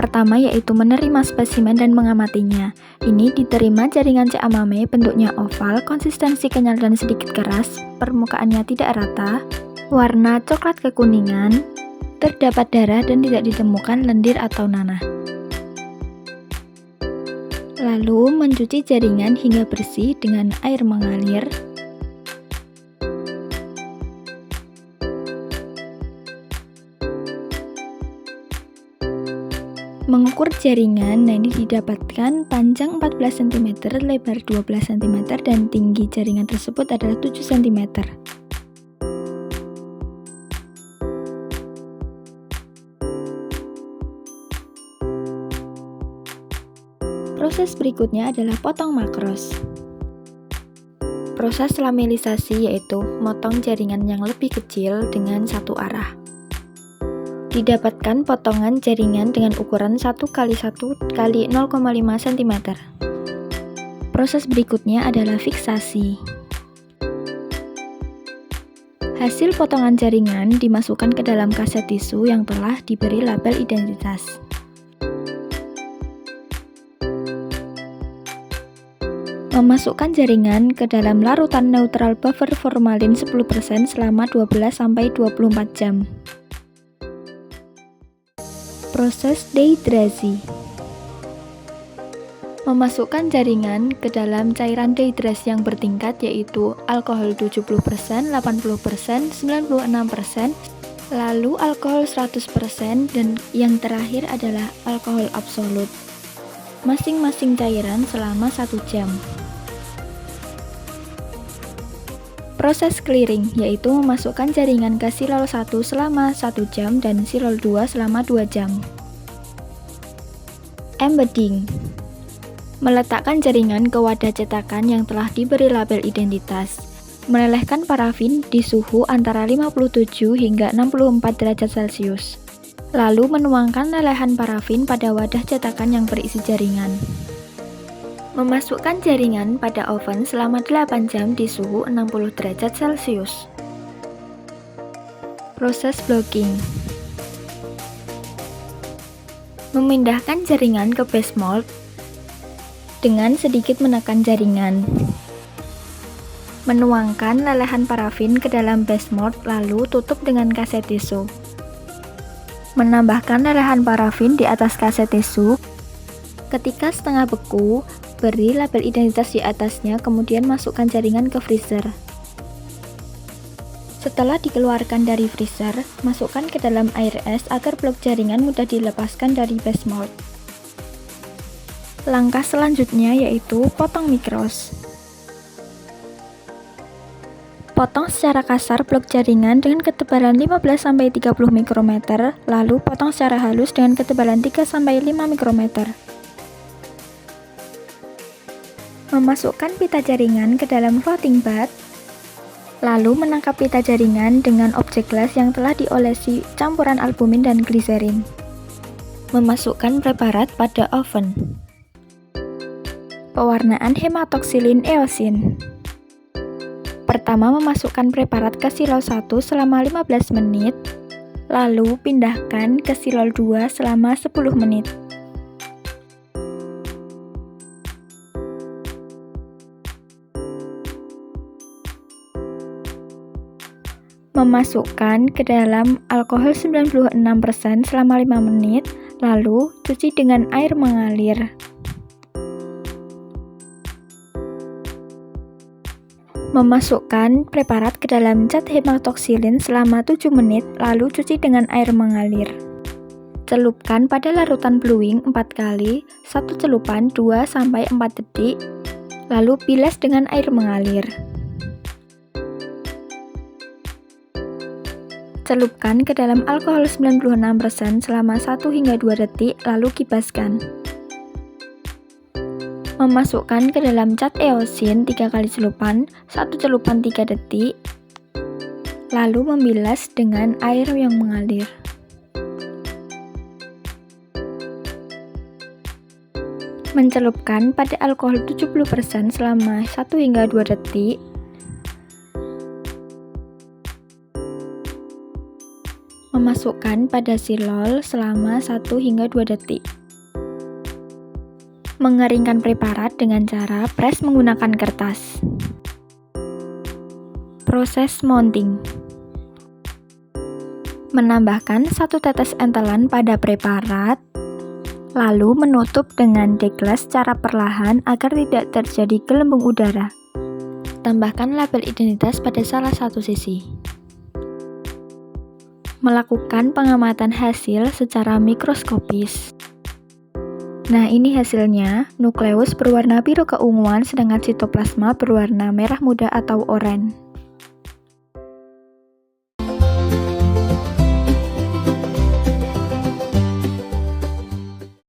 pertama yaitu menerima spesimen dan mengamatinya. Ini diterima jaringan Chamame bentuknya oval, konsistensi kenyal dan sedikit keras, permukaannya tidak rata, warna coklat kekuningan, terdapat darah dan tidak ditemukan lendir atau nanah. Lalu mencuci jaringan hingga bersih dengan air mengalir. Mengukur jaringan, ini didapatkan panjang 14 cm, lebar 12 cm, dan tinggi jaringan tersebut adalah 7 cm. Proses berikutnya adalah potong makros. Proses lamelisasi yaitu motong jaringan yang lebih kecil dengan satu arah. Didapatkan potongan jaringan dengan ukuran 1 x 1 x 0,5 cm. Proses berikutnya adalah fiksasi. Hasil potongan jaringan dimasukkan ke dalam kaset tisu yang telah diberi label identitas. Memasukkan jaringan ke dalam larutan neutral buffer formalin 10% selama 12-24 jam. Proses dehidrasi. Memasukkan jaringan ke dalam cairan dehidrasi yang bertingkat yaitu alkohol 70%, 80%, 96%, lalu alkohol 100%, dan yang terakhir adalah alkohol absolut. Masing-masing cairan selama 1 jam. Proses clearing yaitu memasukkan jaringan ke silol 1 selama 1 jam dan silol 2 selama 2 jam. Embedding. Meletakkan jaringan ke wadah cetakan yang telah diberi label identitas. Melelehkan parafin di suhu antara 57 hingga 64 derajat Celcius. Lalu menuangkan lelehan parafin pada wadah cetakan yang berisi jaringan. Memasukkan jaringan pada oven selama 8 jam di suhu 60 derajat Celcius. Proses blocking. Memindahkan jaringan ke base mold dengan sedikit menekan jaringan. Menuangkan lelehan parafin ke dalam base mold lalu tutup dengan kaset tisu. Menambahkan lelehan parafin di atas kaset tisu. Ketika setengah beku, beri label identitas di atasnya, kemudian masukkan jaringan ke freezer. Setelah dikeluarkan dari freezer, masukkan ke dalam air es agar blok jaringan mudah dilepaskan dari base mold. Langkah selanjutnya yaitu potong mikros. Potong secara kasar blok jaringan dengan ketebalan 15-30 mikrometer, lalu potong secara halus dengan ketebalan 3-5 mikrometer. Memasukkan pita jaringan ke dalam floating bath, lalu menangkap pita jaringan dengan objek gelas yang telah diolesi campuran albumin dan gliserin. Memasukkan preparat pada oven. Pewarnaan hematoksilin eosin. Pertama, memasukkan preparat ke silol 1 selama 15 menit, lalu pindahkan ke silol 2 selama 10 menit. Memasukkan ke dalam alkohol 96% selama 5 menit, lalu cuci dengan air mengalir. Memasukkan preparat ke dalam cat hematoksilin selama 7 menit, lalu cuci dengan air mengalir. Celupkan pada larutan bluing 4 kali, 1 celupan 2-4 detik, lalu bilas dengan air mengalir. Celupkan ke dalam alkohol 96% selama 1 hingga 2 detik, lalu kibaskan. Memasukkan ke dalam cat eosin 3 kali celupan, 1 celupan 3 detik, lalu membilas dengan air yang mengalir. Mencelupkan pada alkohol 70% selama 1 hingga 2 detik, Memasukkan pada silol selama 1 hingga 2 detik. Mengeringkan preparat dengan cara press menggunakan kertas. Proses mounting. Menambahkan 1 tetes entelan pada preparat, lalu menutup dengan deglas secara perlahan agar tidak terjadi gelembung udara. Tambahkan label identitas pada salah satu sisi. Melakukan pengamatan hasil secara mikroskopis. Nah, ini hasilnya. Nukleus berwarna biru keunguan, sedangkan sitoplasma berwarna merah muda atau oranye.